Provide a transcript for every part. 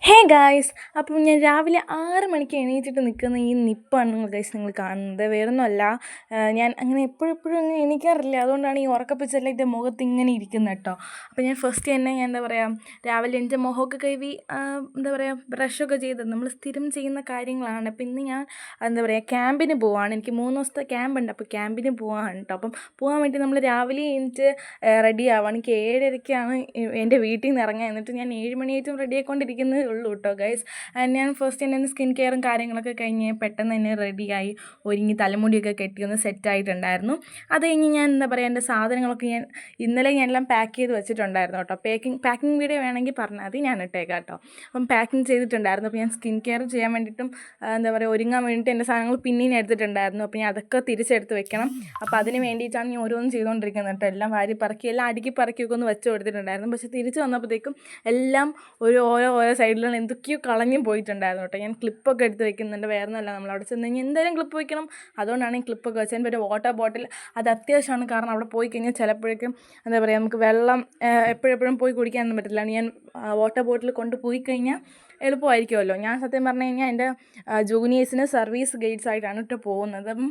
Hey guys, അപ്പം ഞാൻ രാവിലെ 6 മണിക്ക് എണീറ്റിട്ട് നിൽക്കുന്ന ഈ നിപ്പാണ് ഗൈസ് നിങ്ങൾ കാണുന്നത്. വേറൊന്നുമല്ല, ഞാൻ അങ്ങനെ എപ്പോഴെപ്പോഴും അങ്ങനെ എണീക്കാറില്ല. അതുകൊണ്ടാണ് ഈ ഉറക്കപ്പിച്ചെല്ലാം എൻ്റെ മുഖത്ത് ഇങ്ങനെ ഇരിക്കുന്നത് കേട്ടോ. അപ്പോൾ ഞാൻ ഫസ്റ്റ് തന്നെ ഞാൻ എന്താ പറയുക, രാവിലെ എൻ്റെ മുഖമൊക്കെ കഴുകി എന്താ പറയുക ബ്രഷൊക്കെ ചെയ്ത് നമ്മൾ സ്ഥിരം ചെയ്യുന്ന കാര്യങ്ങളാണ്. അപ്പോൾ ഇന്ന് ഞാൻ എന്താ പറയുക ക്യാമ്പിന് പോവാണ്. എനിക്ക് 3 ദിവസത്തെ ക്യാമ്പുണ്ട്. അപ്പോൾ ക്യാമ്പിന് പോവാണ് കേട്ടോ. അപ്പം പോകാൻ വേണ്ടി നമ്മൾ രാവിലെ എണീറ്റ് റെഡി ആവുകയാണ്. എനിക്ക് 7:30ക്കാണ് എൻ്റെ വീട്ടിൽ നിന്ന് ഇറങ്ങുക. എന്നിട്ട് ഞാൻ 7 മണിയായിട്ടും റെഡി ആയിക്കൊണ്ടിരിക്കുന്നത് ഉള്ളൂ കേട്ടോ ഗൈസ്. ഞാൻ ഫസ്റ്റ് തന്നെ സ്കിൻ കെയറും കാര്യങ്ങളൊക്കെ കഴിഞ്ഞ് പെട്ടെന്ന് തന്നെ റെഡിയായി ഒരുങ്ങി തലമുടിയൊക്കെ കെട്ടി ഒന്ന് സെറ്റായിട്ടുണ്ടായിരുന്നു. അത് കഴിഞ്ഞ് ഞാൻ എന്താ പറയുക എൻ്റെ സാധനങ്ങളൊക്കെ ഞാൻ ഇന്നലെ ഞാനെല്ലാം പാക്ക് ചെയ്ത് വെച്ചിട്ടുണ്ടായിരുന്നു കേട്ടോ. പാക്കിംഗ് വീഡിയോ വേണമെങ്കിൽ പറഞ്ഞാൽ മതി, ഞാൻ ഇട്ടേക്കാം കേട്ടോ. അപ്പം പാക്കിംഗ് ചെയ്തിട്ടുണ്ടായിരുന്നു. അപ്പോൾ ഞാൻ സ്കിൻ കെയർ ചെയ്യാൻ വേണ്ടിയിട്ടും എന്താ പറയുക ഒരുങ്ങാൻ വേണ്ടിയിട്ട് എൻ്റെ സാധനങ്ങൾ പിന്നെയും എടുത്തിട്ടുണ്ടായിരുന്നു. അപ്പോൾ ഞാൻ അതൊക്കെ തിരിച്ചെടുത്ത് വെക്കണം. അപ്പോൾ അതിന് വേണ്ടിയിട്ടാണ് ഞാൻ ഓരോന്നും ചെയ്തുകൊണ്ടിരിക്കുന്നത് കേട്ടോ. എല്ലാം വാരി പറക്കി എല്ലാം അടുക്കി പറക്കിയൊക്കെ ഒന്ന് വെച്ച് കൊടുത്തിട്ടുണ്ടായിരുന്നു. പക്ഷേ തിരിച്ച് വന്നപ്പോഴത്തേക്കും എല്ലാം ഓരോ സൈഡിലാണ് എന്തൊക്കെയോ കളഞ്ഞും പോയിട്ടുണ്ടായിരുന്നു കേട്ടോ. ഞാൻ ക്ലിപ്പൊക്കെ എടുത്ത് വെക്കുന്നുണ്ട്. വേറെ ഒന്നുമല്ല, നമ്മൾ അവിടെ ചെന്ന് കഴിഞ്ഞാൽ എന്തായാലും ക്ലിപ്പ് വയ്ക്കണം. അതുകൊണ്ടാണ് ഈ ക്ലിപ്പൊക്കെ വെച്ചത്. എൻ്റെ ഒരു വാട്ടർ ബോട്ടിൽ അത് അത്യാവശ്യമാണ്. കാരണം അവിടെ പോയി കഴിഞ്ഞാൽ ചിലപ്പോഴേക്കും എന്താ പറയുക നമുക്ക് വെള്ളം എപ്പോഴെപ്പോഴും പോയി കുടിക്കാനൊന്നും പറ്റില്ല. ഞാൻ വാട്ടർ ബോട്ടിൽ കൊണ്ടുപോയി കഴിഞ്ഞാൽ എളുപ്പമായിരിക്കുമല്ലോ. ഞാൻ സത്യം പറഞ്ഞു കഴിഞ്ഞാൽ എൻ്റെ ജൂനിയേഴ്സിന് സർവീസ് ഗൈഡ്സ് ആയിട്ടാണ് ഇട്ട് പോകുന്നത്. അപ്പം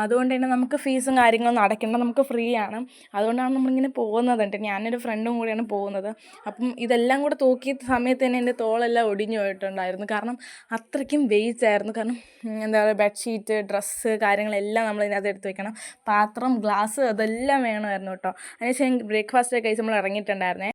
അതുകൊണ്ട് തന്നെ നമുക്ക് ഫീസും കാര്യങ്ങളൊന്നും അടയ്ക്കേണ്ട, നമുക്ക് ഫ്രീ ആണ്. അതുകൊണ്ടാണ് നമ്മളിങ്ങനെ പോകുന്നത്. ഞാനൊരു ഫ്രണ്ടും കൂടെയാണ് പോകുന്നത്. അപ്പം ഇതെല്ലാം കൂടെ തൂക്കിയ സമയത്ത് തന്നെ എൻ്റെ തോളെല്ലാം ഒടിഞ്ഞു പോയിട്ടുണ്ടായിരുന്നു. കാരണം അത്രയ്ക്കും വെയിറ്റ് ആയിരുന്നു. കാരണം എന്താ പറയുക ബെഡ്ഷീറ്റ്, ഡ്രസ്സ് കാര്യങ്ങളെല്ലാം നമ്മൾ ഇതിനകത്ത് എടുത്ത് വെക്കണം. പാത്രം, ഗ്ലാസ് അതെല്ലാം വേണമായിരുന്നു കേട്ടോ. അതിനുശേഷം ബ്രേക്ക്ഫാസ്റ്റ് കഴിച്ച് നമ്മൾ ഇറങ്ങിയിട്ടുണ്ടായിരുന്നേ.